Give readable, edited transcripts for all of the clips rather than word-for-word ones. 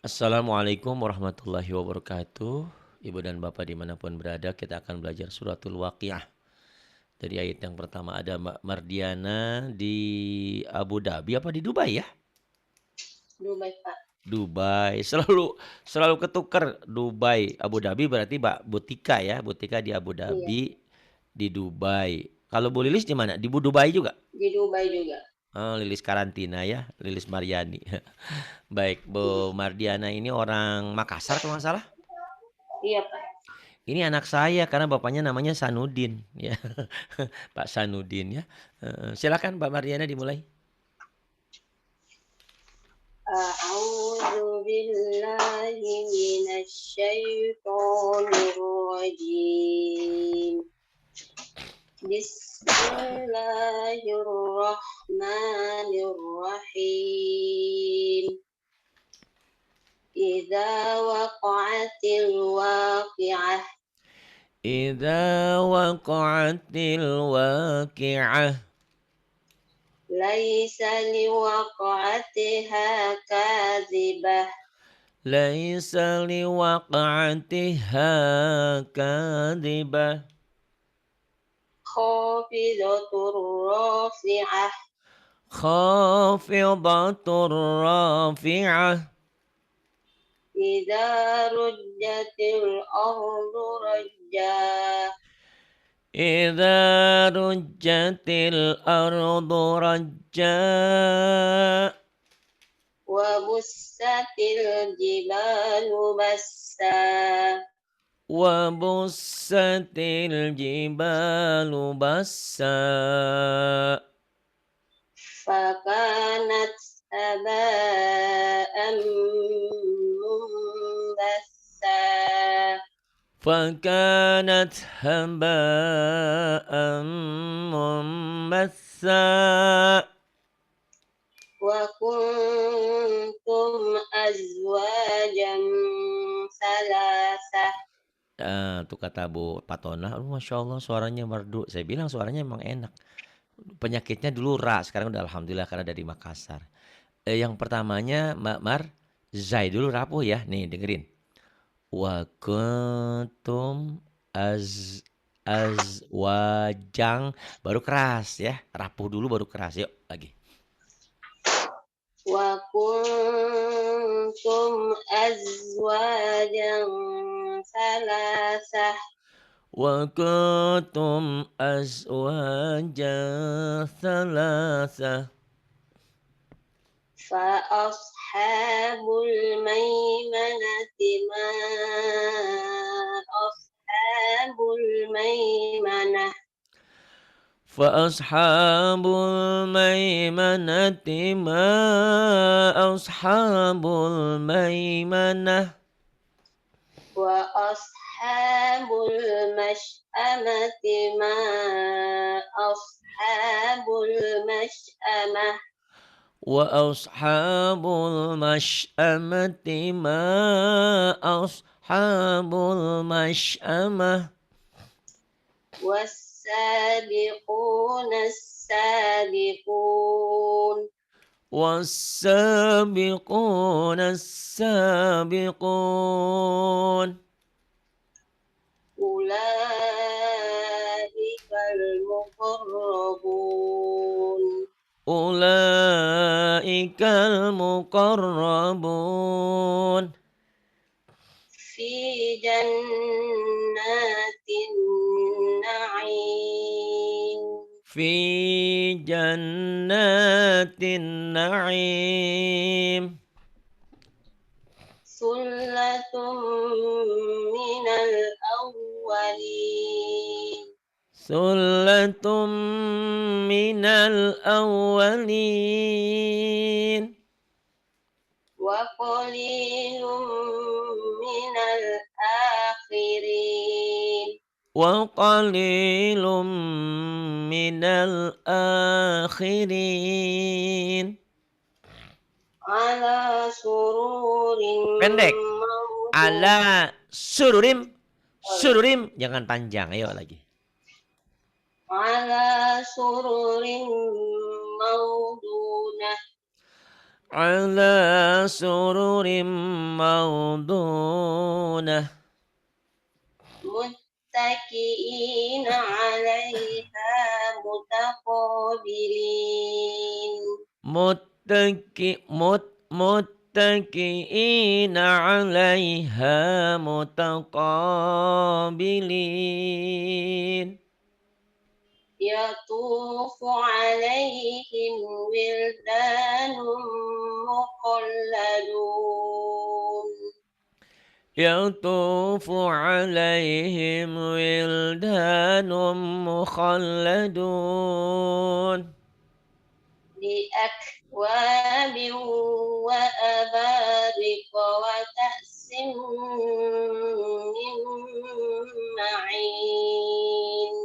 Assalamualaikum warahmatullahi wabarakatuh. Ibu dan Bapak dimanapun berada, kita akan belajar suratul Waqiah. Dari ayat yang pertama ada Mbak Mardiana di Abu Dhabi apa di Dubai ya? Dubai, Pak. Dubai. Selalu ketukar Dubai, Abu Dhabi berarti Mbak Butika ya. Butika di Abu Iya, Dhabi, di Dubai. Kalau Bu Lilis di mana? Di Dubai juga? di Dubai juga. Oh, Lilis karantina ya, Lilis Mariani. Baik, Iya, Bu Mardiana ini orang Makassar kalau nggak salah. iya, Pak. Ini anak saya karena bapaknya namanya Sanudin ya. Pak Sanudin ya. Silakan Mbak Mariana dimulai. أعوذ بالله من الشيطان الرجيم. بسم الله الرحمن الرحيم. إذا وقعت الواقعة Idza waqa'atil waqi'ah. ليس لوقعتها كاذبة Laisa liwaqa'atiha kadhibah. خافضة رافعة Khafidatur rafi'ah. إذا رجت الأرض رجا Idza rujjatil ardu rajja. وبست الجبال بسا Wa bussatil jibalu bassa. فكانت هباء منبثا Fakanat haba'an mumbassa. وكنتم أزواجا ثلاثة. Tuh kata Bu Patona, Masya Allah suaranya merdu. Saya bilang suaranya emang enak. Penyakitnya dulu sekarang udah alhamdulillah karena dari Makassar. Yang pertamanya Mbak Mar, Zai dulu rapuh ya. Nih dengerin. Wa kuntum az azwajang baru keras ya. Rapuh dulu baru keras. Yuk lagi. وكنتم أزواجا ثلاثة. Wa kuntum azwajan thalatha. فأصحاب الميمنة ما أصحاب الميمنة Fa ashabul maimanati ma ashabul maimanah. وأصحاب المشأمة ما أصحاب المشأمة Wa ashabul masy'amati ma ashabul masy'amah. والسابقون السابقون والسابقون السابقون. أولئك المقربون أولئك المقربون. في جنات النعيم في جنات النعيم. ثلة من الأولين ثلة من الأولين. وقليل من الآخرين وقليل من الآخرين. على سرور Pendek. موضونة Ala sururim. Sururim. Jangan panjang. Ayo lagi. على سرر موضونة على سرر موضونة متكئين عليها متقابلين متكئين عليها متقابلين يطوف عليهم ولدان مخلدون يطوف عليهم ولدان مخلدون بأكواب وأبارق وكأس من معين.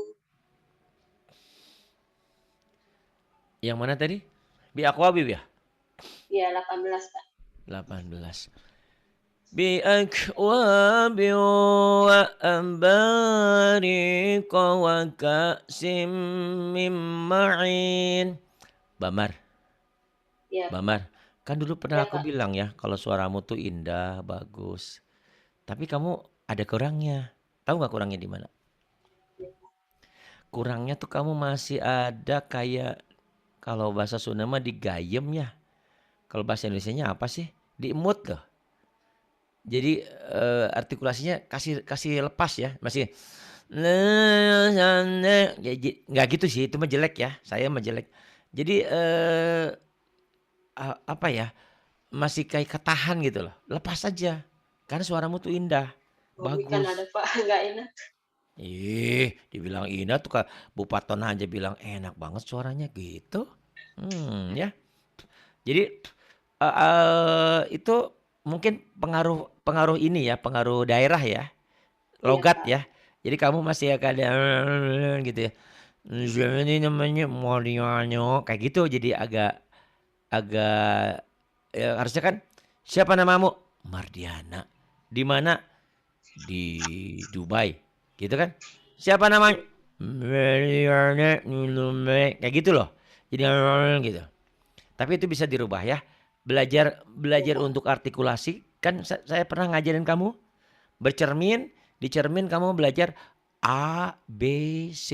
Yang mana tadi? Bi aqwabib ya? Ya, 18, Pak. 18. Bi akwab wa ambariq wa ka'sim min ma'in. Bamar, Ya, Bamar. Kan dulu pernah ya, aku Kak. bilang ya, kalau suaramu tuh indah, bagus. Tapi kamu ada kurangnya. Tahu nggak kurangnya di mana? Kurangnya tuh kamu masih ada kayak kalau bahasa Sunda mah digayem ya. Kalau bahasa Indonesianya apa sih? Diemut loh. Jadi artikulasinya kasih kasih lepas ya, masih ya, nggak gitu sih, itu mah jelek ya. Saya mah jelek. Jadi apa ya? Masih kayak ketahan gitu loh. Lepas aja. Karena suaramu tuh indah, Hobi kan ada, bagus. Pak. Nggak enak. Dibilang indah tuh Kak Bu Paton aja bilang enak banget suaranya gitu. Ya. Jadi itu mungkin pengaruh pengaruh ini ya, pengaruh daerah ya, Iya, logat Kak. ya. Jadi kamu masih akan ada gitu ya. Ini namanya Moriano kayak gitu jadi agak agak ya, harusnya kan siapa namamu? Mardiana. Di mana? Di Dubai. Gitu kan? Siapa namanya? Iya. Mardiana Nulume. Kayak gitu loh. Jadi gitu. Tapi itu bisa dirubah ya. Belajar Iya, belajar Kak. untuk artikulasi kan saya pernah ngajarin kamu bercermin, dicermin kamu belajar A, B, C,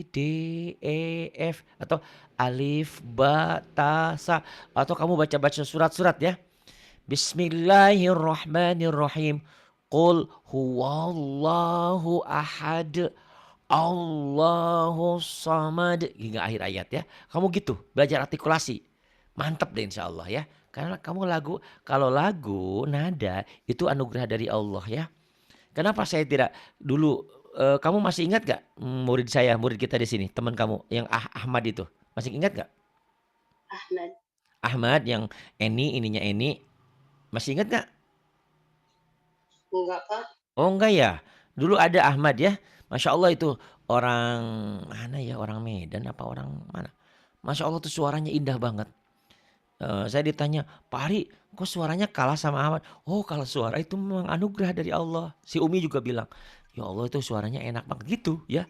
D, E, F atau alif, ba, ta, sa atau kamu baca-baca surat-surat ya. Bismillahirrahmanirrahim. Qul huwallahu ahad. Allahu samad hingga akhir ayat ya. Kamu gitu, belajar artikulasi. Mantap deh insya Allah ya. Karena kamu lagu, kalau lagu nada itu anugerah dari Allah ya. Kenapa saya tidak dulu kamu masih ingat gak murid saya, murid kita di sini, teman kamu yang Ahmad itu? Masih ingat gak? Ahmad. Ahmad yang ininya Eni, masih ingat gak? Enggak, Kak. Oh enggak ya? Dulu ada Ahmad ya. Masya Allah itu orang mana ya? Orang Medan apa orang mana? Masya Allah tuh suaranya indah banget. Saya ditanya, Pak Ari, kok suaranya kalah sama Ahmad? Oh, kalau suara itu memang anugerah dari Allah. Si Umi juga bilang, ya Allah itu suaranya enak banget gitu ya.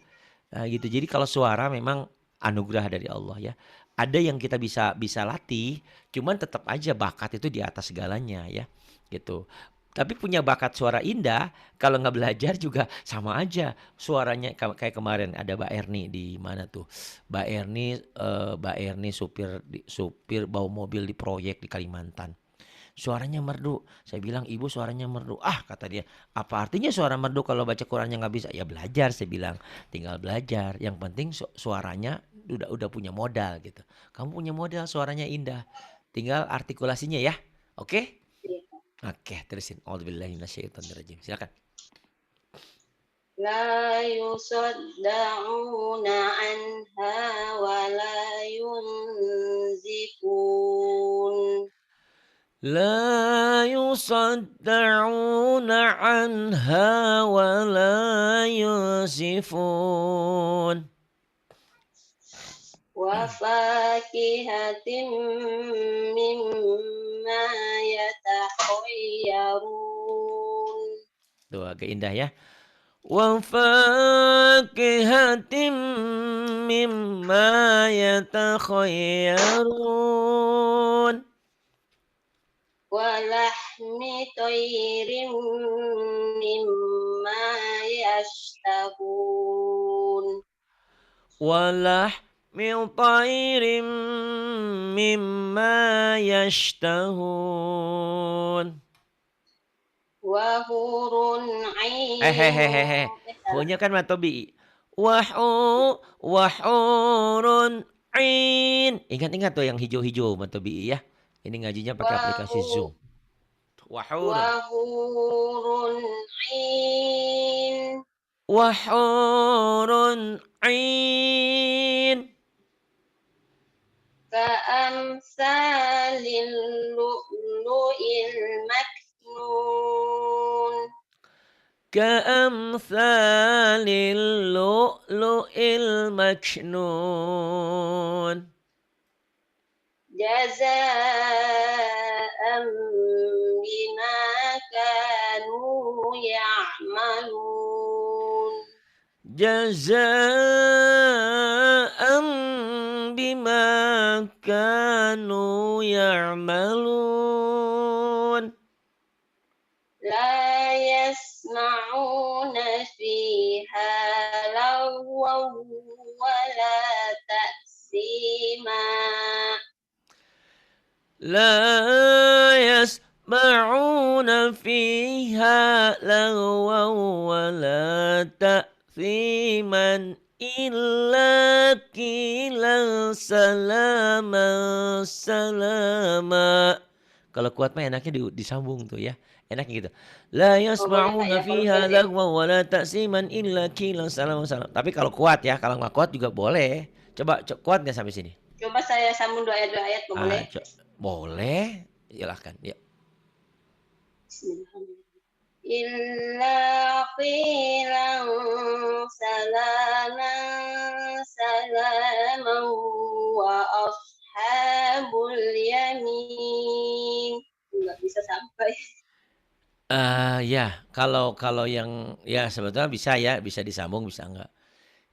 Gitu. Jadi kalau suara memang anugerah dari Allah ya. Ada yang kita bisa bisa latih, cuman tetap aja bakat itu di atas segalanya ya. Gitu. Tapi punya bakat suara indah, kalau nggak belajar juga sama aja. Suaranya kayak kemarin ada Mbak Erni di mana tuh? Mbak Erni supir bawa mobil di proyek di Kalimantan. Suaranya merdu. Saya bilang, "Ibu suaranya merdu." "Ah," kata dia, "apa artinya suara merdu kalau baca Qurannya nggak bisa?" "Ya belajar," saya bilang. "Tinggal belajar. Yang penting suaranya udah punya modal gitu. Kamu punya modal suaranya indah. Tinggal artikulasinya ya. Oke?" Iya, Kak. Oke, terusin. A'udzubillahi minasyaitonirrajim. Silakan. لا يصدعون عنها ولا ينزفون لا يصدعون عنها ولا ينزفون. وفاكهة مما يتخيرون Tuh agak indah ya. Wa fakihatin mimma yatakhayyarun. ولحم طير مما يشتهون Walahmi طير مما يشتهون. وحور عين Hehehehe. Hu-nya kan matobi. Wahurun ain. Ingat-ingat tuh yang hijau-hijau matobi ya. Ini ngajinya pakai aplikasi Zoom. Wahurun. وحور عين Wahurun ain. كأمثال اللؤلؤ المكنون كأمثال اللؤلؤ المكنون. جزاء بما كانوا يعملون جزاء بما كانوا يعملون. لا يسمعون فيها لغوا ولا تأثيما لا يسمعون فيها لغوا ولا تأثيما إلا قيلا سلاما سلاما. Kalau kuat mah enaknya disambung tuh ya. Enaknya gitu. La Oh boleh Kak yasma'una ya kalau fiha pendek. lagwa wa la ta'siman illa qilan salaman salam. Tapi kalau kuat ya, kalau nggak kuat juga boleh. Coba kuat nggak sampai sini? Coba saya sambung 2 ayat boleh? Ah, boleh. Silahkan. Ya. Bismillahirrahmanirrahim. Illa qilan salaman salaman wa ashabul yamin. Enggak bisa sampai. Ya, kalau yang ya sebetulnya bisa ya, bisa disambung, bisa enggak.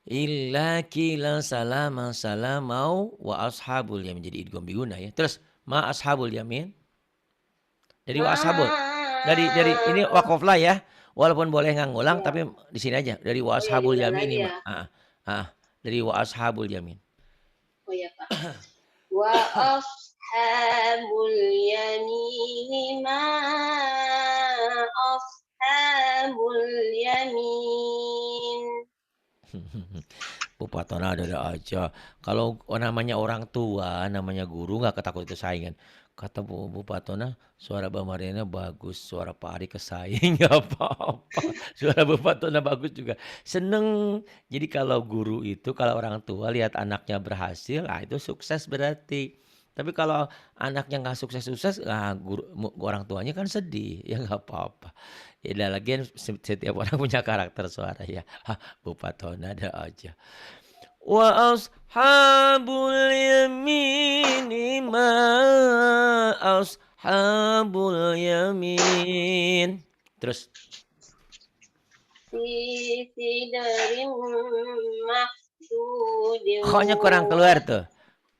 Illa qila salaman salamau wa ashabul yamin. Jadi idgham biguna ya. Terus ma ashabul yamin. Dari wa Ma ashabul. Dari ini waqaf lah ya. Walaupun boleh nggak ngulang ya. tapi di sini aja. Dari wa Oh ya ashabul diulang yamin lagi ini, ya. dari wa ashabul yamin. Oh ya Pak. Wa ashabul yamin ma ashabul yamin. Bu Patona ada aja. Kalau namanya orang tua, namanya guru nggak ketakut kesaingan. Kata Bu Patona, suara Mbak Mariana bagus, suara Pak Ari kesaing nggak apa-apa. Suara Bu Patona bagus juga. Seneng. Jadi kalau guru itu, kalau orang tua lihat anaknya berhasil, itu sukses berarti. Tapi kalau anaknya nggak sukses-sukses, orang tuanya kan sedih, ya nggak apa-apa. Ya lagian setiap orang punya karakter suara ya. Bu Patona ada aja. Wa ashabul yamini ma ashabul yamin. Terus Fi sidrin mahdudin kho-nya kurang keluar tuh.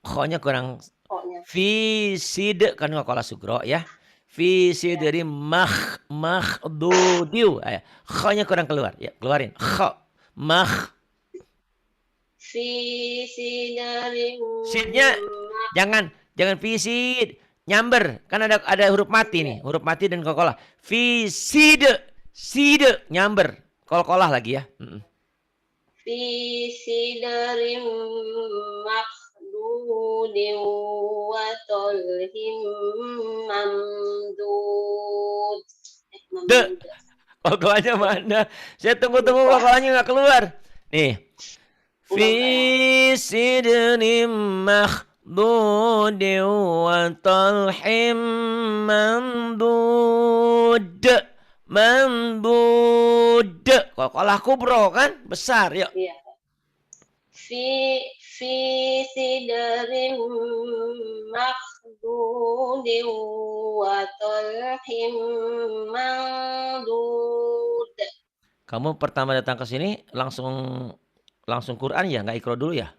Kho-nya kurang pokoknya. fi sid kan qalah sugro ya. Fi Ya. sidri makhdudiu. Kho-nya kurang keluar. Ya, keluarin. Kho. Fi sidrin Sidnya jangan visid, nyamber. Kan ada huruf mati nih, huruf mati dan qalqalah. Visid, side, nyamber. Qalqalah lagi ya. Fi sidrin makhdudin wa talhim mamdud. De, Mamdud. qalqalahnya mana? Saya tunggu-tunggu qalqalahnya nggak keluar. Nih. Fi sidrin makhdudin wa talhim mamdud. Mamdud. Qalqalah kubro kan? Besar, yuk. Iya. Fi sidrin makhdudin wa talhim mamdud. Kamu pertama datang ke sini langsung Quran ya? Nggak ikro dulu ya?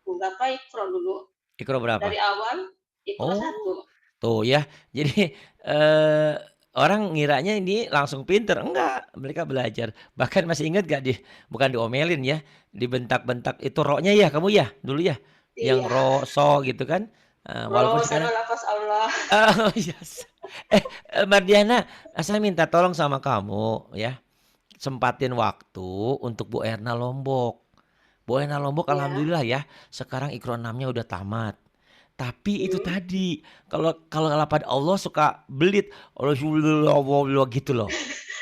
Enggak Pak, Iqra dulu. Ikro berapa? Dari awal Iqra Oh, 1. Tuh ya, jadi, eee, orang ngiranya ini langsung pinter, enggak, mereka belajar. Bahkan masih ingat gak bukan diomelin ya, dibentak-bentak itu ro-nya ya kamu ya, dulu ya? Yang Iya, ro, so gitu kan? Walaupun roh sama sekarang lafaz Allah. oh yes. Eh, Mardiana, saya minta tolong sama kamu ya, sempatin waktu untuk Bu Erna Lombok. Bu Erna Lombok Ya, alhamdulillah ya, sekarang Iqra 6-nya udah tamat. Tapi itu mhm. tadi, kalau kalau pada Allah suka belit, Rasulullah gitu loh.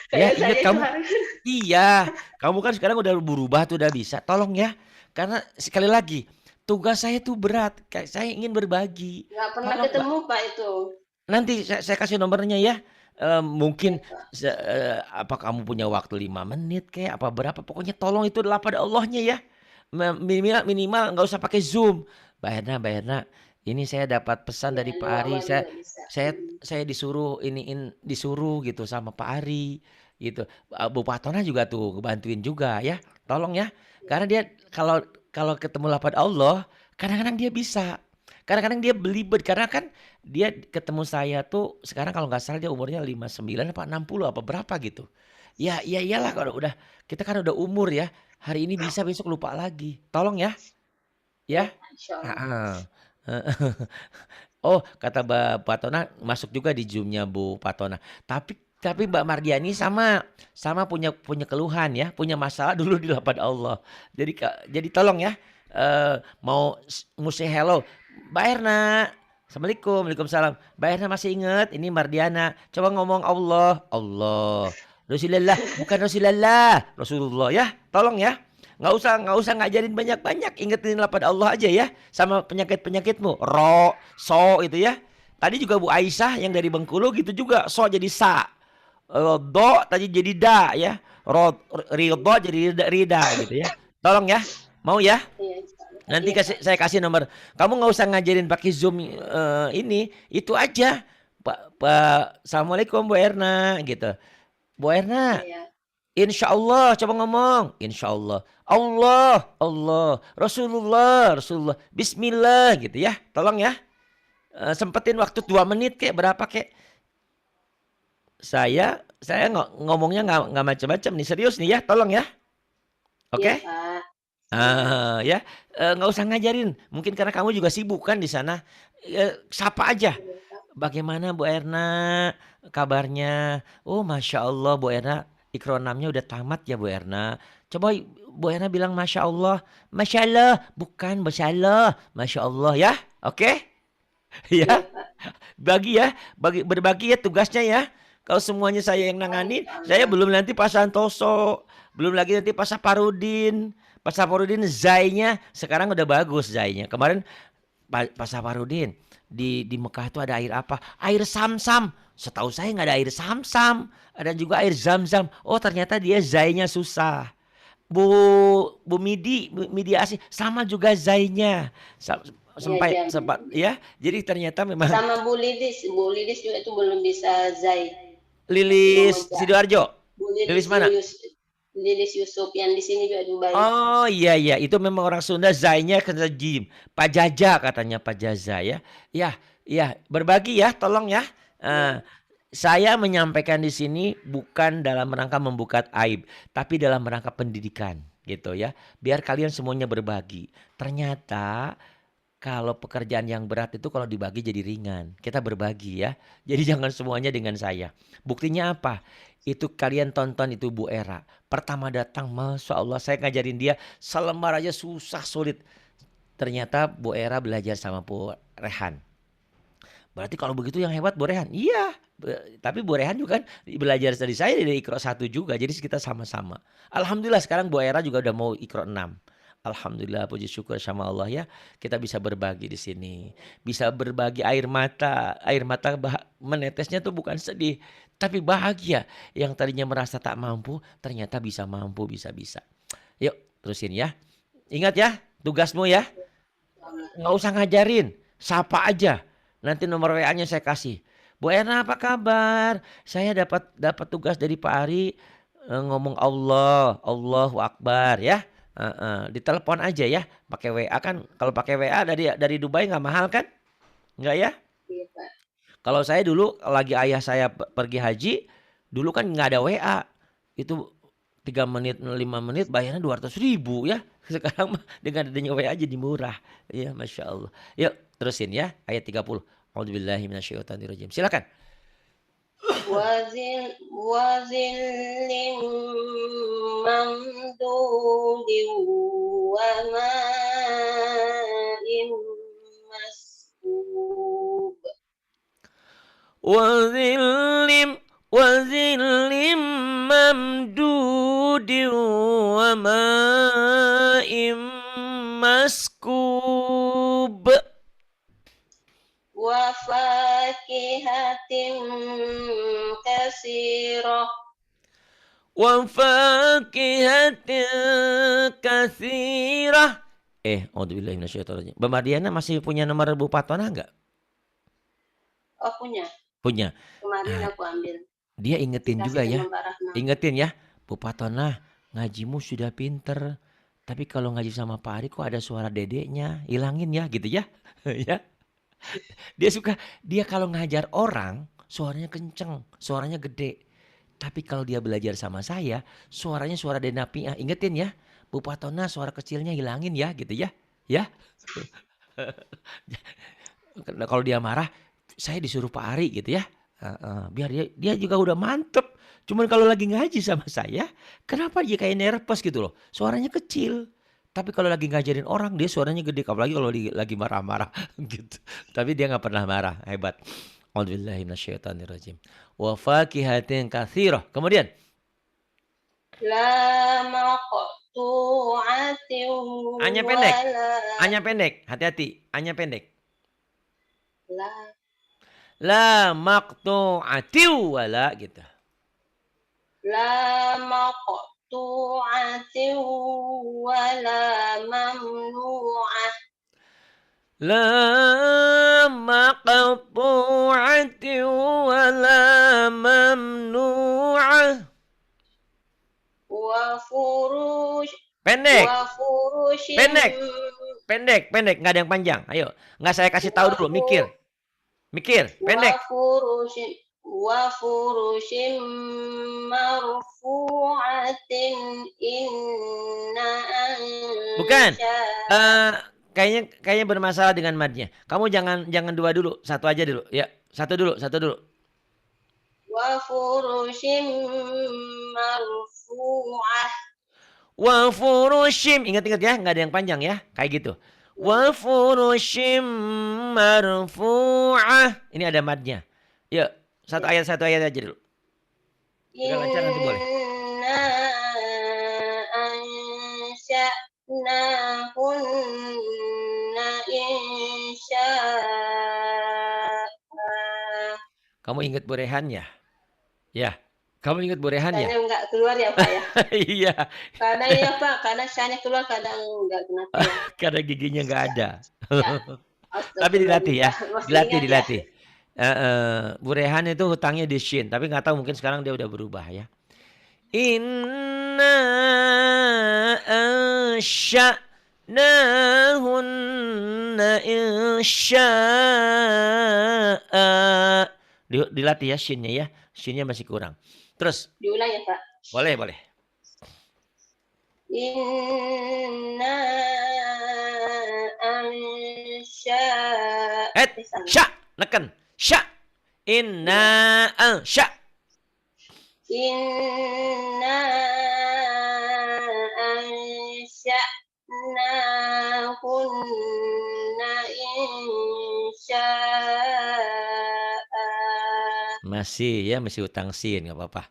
Ya Kayak ingat saya itu kamu harus iya, kamu kan sekarang udah berubah tuh udah bisa. Tolong ya, karena sekali lagi, tugas saya tuh berat, kayak saya ingin berbagi. nggak pernah Tolong Mbak, ketemu, Pak, itu. nanti saya kasih nomornya ya. Iya, Mungkin Pak. apa kamu punya waktu 5 menit kayak apa berapa, pokoknya tolong itu adalah pada Allahnya ya. Minimal minimal nggak usah pakai Zoom. Mbak Erna, ini saya dapat pesan Iya, dari Pak doa Ari, mah juga bisa. saya Mhm. saya disuruh disuruh gitu sama Pak Ari gitu. Bu Patona juga tuh ngebantuin juga ya, tolong ya. Karena dia kalau kalau ketemu lapan Allah, kadang-kadang dia bisa, kadang-kadang dia belibet karena kan dia ketemu saya tuh sekarang kalau nggak salah dia umurnya 59 apa 60 apa berapa gitu. Ya, ya iyalah Iya, kalau udah kita kan udah umur ya. Hari ini bisa besok lupa lagi. Tolong ya, iya, ya. Pak, insyaallah. Heeh. Heeh. Oh, kata Mbak Patona masuk juga di Zoom-nya Bu Patona. Tapi Mbak Mardiani sama sama punya punya keluhan ya, punya masalah dulu di lapan Allah. Jadi tolong ya, mau say hello, Mbak Erna. Assalamualaikum, waalaikumsalam. Mbak Erna masih ingat ini Mardiana. Coba ngomong Allah, Allah. Rasulullah, bukan Rasulullah, Rasulullah ya. Tolong ya. Nggak usah ngajarin banyak-banyak. Ingetin pada Allah aja ya. Sama penyakit-penyakitmu. Ro, so itu ya. Tadi juga Bu Aisyah yang dari Bengkulu gitu juga. So jadi sa. Do tadi jadi da ya. Ridho jadi rida gitu ya. Tolong ya. Mau ya? Iya, insyaallah, Pak. Nanti Iya, Pak, saya kasih insyaallah. nomor. Kamu nggak usah ngajarin pakai Zoom ini. Itu aja. Pak, Assalamualaikum Bu Erna gitu. Bu Erna, Iya. insya Allah, coba ngomong. Insya Allah. Allah, Allah. Rasulullah, Rasulullah. Bismillah gitu ya. Tolong ya. Sempetin waktu 2 menit kayak berapa kayak. Saya ngomongnya nggak macam-macam nih. Serius nih ya. Tolong ya. Iya, Oke? Pak. Siap. Ya. Nggak usah ngajarin. Mungkin karena kamu juga sibuk kan di sana. Sapa aja. Iya, Pak. Bagaimana Bu Erna kabarnya? Oh, Masya Allah Bu Erna, ikronamnya udah tamat ya Bu Erna. Coba Bu Erna bilang Masya Allah. Masya Allah, bukan Masya Allah. Masya Allah ya. Oke? Iya, Ya, Pak. berbagi ya tugasnya ya. Kalau semuanya saya yang Pak, nanganin, saya insyaallah. belum nanti Pak Santoso, belum lagi nanti Pak Saparudin. Pak Saparudin Zainya sekarang udah bagus Zainya. Kemarin Pak Saparudin di Mekah itu ada air apa? Air Sam-Sam. Setahu saya nggak ada air Sam-Sam. Ada juga air Zam-Zam. Oh ternyata dia zainya susah. Bu Bu Midi Asih sama juga zainya. Iya, Sampai jam. sempat ya. Jadi ternyata memang Sama Bu Lidis juga itu belum bisa Zai, masih mau Lilis ngejar. Sidoarjo. Bu Lilis Lidis mana? Lilis Yusuf yang di sini juga Dubai. Oh iya iya itu memang orang Sunda zainya kena jim. Pak Jaja katanya Pak Jaza ya. Ya, ya berbagi ya tolong ya. Iya. Eh, saya menyampaikan di sini bukan dalam rangka membuka aib, tapi dalam rangka pendidikan gitu ya. Biar kalian semuanya berbagi. Ternyata kalau pekerjaan yang berat itu kalau dibagi jadi ringan. Kita berbagi ya. Jadi jangan semuanya dengan saya. Buktinya apa? Itu kalian tonton itu Bu Era. Pertama datang, Masya Allah saya ngajarin dia selembar aja susah sulit. Ternyata Bu Era belajar sama Bu Rehan. Berarti kalau begitu yang hebat Bu Rehan. Iya. Tapi Bu Rehan juga kan belajar dari saya dari Iqra 1 juga. Jadi kita sama-sama. Alhamdulillah sekarang Bu Era juga udah mau Iqra 6. Alhamdulillah puji syukur sama Allah ya. Kita bisa berbagi di sini. Bisa berbagi air mata. Air mata menetesnya tuh bukan sedih. Tapi bahagia. Yang tadinya merasa tak mampu. Ternyata bisa mampu. Bisa-bisa. Yuk terusin ya. Ingat ya. Tugasmu ya. Insyaallah. Nggak usah ngajarin, sapa aja. Nanti nomor WA-nya saya kasih. Bu Erna apa kabar? Saya dapat dapat tugas dari Pak Ari ngomong Allah, Allahu Akbar ya. Ditelepon aja ya, pakai WA kan. Kalau pakai WA dari Dubai nggak mahal kan? Nggak ya? Iya, Pak. Kalau saya dulu lagi ayah saya pergi haji, dulu kan nggak ada WA. Itu 3 menit, 5 menit bayarnya 200.000 ya. Sekarang mah dengan adanya WA jadi murah. Ya, Masya Allah. Yuk, terusin ya. Ayat 30. A'udzubillahi minasyaitonirrajim. Silakan. وظل ممدود وماء مسكوب وظل وظل ممدود وماء مسكوب وفاكهة كثيرة وفاكهة كثيرة. A'udzubillahi minasyaitonirrajim. Mbak Mardiana masih punya nomor Bu Patona nggak? Oh punya, Punya. kemarin Nah, aku ambil, dia ingetin dikasih juga ya. sama Mbak Rahma. Ingetin ya, Bu Patona, ngajimu sudah pinter. Tapi kalau ngaji sama Pak Ari kok ada suara dedeknya, hilangin ya gitu ya. Ya. Dia kalau ngajar orang, suaranya kenceng, suaranya gede. Tapi kalau dia belajar sama saya, suaranya suara Denapi. Ingetin ya, Bu Patona suara kecilnya hilangin ya gitu ya. Ya. Nah, kalau dia marah, saya disuruh Pak Ari gitu ya. Biar dia juga udah mantep. Cuman kalau lagi ngaji sama saya, kenapa dia kayak nervous gitu loh. Suaranya kecil. Tapi kalau lagi ngajarin orang, dia suaranya gede. Apalagi kalau lagi marah-marah gitu. Tapi dia nggak pernah marah. Hebat. A'udzubillahi minasyaitonirrajim. Wa fakihatin katsirah. Kemudian, La maqtu'atin hanya pendek. wala Hanya pendek. Hati-hati. Hanya pendek. la La maqtu'atiu wala gitu. la maqtu'atin wala mamnu'ah La maqtu'atin wala mamnu'ah. wa furush Pendek. wa furushin Pendek. Pendek. Nggak ada yang panjang. Ayo. Nggak saya kasih tahu wa dulu. fu Mikir. wa Pendek. furushin wa furushin marfu'atin inna Bukan. ansha Eh kayaknya bermasalah dengan madnya. Kamu jangan dua dulu. Satu aja dulu. Ya. Satu dulu. wa furushin marfu'ah Wa furushim. Ingat-ingat ya. Nggak ada yang panjang ya. Kayak gitu. Wa furushim marfu'ah. Ini ada madnya. Yuk. Satu ayat aja dulu. Udah lancar nanti boleh. inna ansha'nahunna insya'a Kamu ingat Bu Rehan ya? Ya. Kamu ingat Bu Rehan ya? Syanya nggak keluar ya Pak ya? Iya. Karena ini ya Pak, karena syanya keluar kadang nggak kenapa ya. Karena giginya nggak Ya, ada. ya. Tapi dilatih ya. Astagfirullah. Masih ingat ya? Dilatih. Bu Rehan itu hutangnya di Shin. Tapi nggak tahu mungkin sekarang dia udah berubah ya. Inna ansha'nahunna insya'a. Dilatih ya Shinnya ya. Shinnya masih kurang. Terus. Diulang ya Pak. Boleh. Inna ansha Sya. Neken. Sya. Inna ansya. Inna ansha'nahunna insya'a Masih utang sin nggak apa-apa.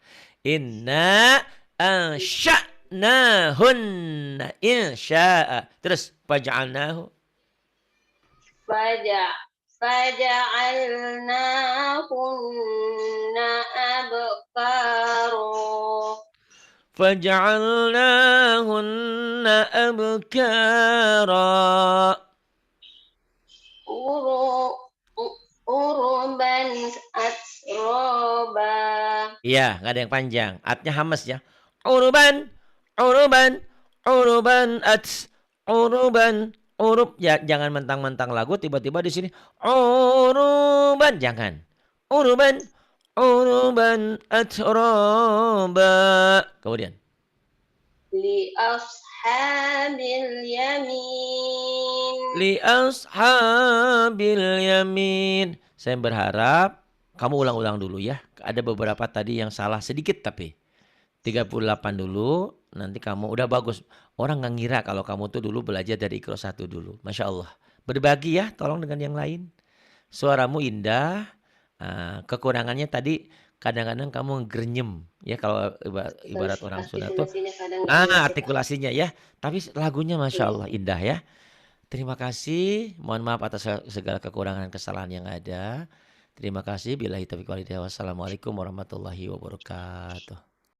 Inna ansha'nahunna insya'a. Terus faja'alnahu faja'alnahunna abkaro faja'alnahunna abkara. Urban atroba. Iya, nggak ada yang panjang. Atnya hamas ya. Uruban urub. Ya, jangan mentang-mentang lagu tiba-tiba di sini uruban, jangan. uruban, uruban atraba. Kemudian. Li ashabil yamin. Li ashabil yamin. Saya berharap kamu ulang-ulang dulu ya. Ada beberapa tadi yang salah sedikit tapi. 38 dulu, nanti kamu udah bagus. Orang nggak ngira kalau kamu tuh dulu belajar dari Iqra 1 dulu. Masya Allah. Berbagi ya, tolong dengan yang lain. Suaramu indah. Kekurangannya tadi kadang-kadang kamu grenyem. Ya kalau ibarat orang Sunda tuh. Artikulasinya kadang nggak begitu, Pak. Artikulasinya ya. Tapi lagunya Masya Iya. Allah indah ya. Terima kasih. Mohon maaf atas segala kekurangan kesalahan yang ada. Terima kasih. Billahi taufiq wal hidayah. Wassalamualaikum warahmatullahi wabarakatuh.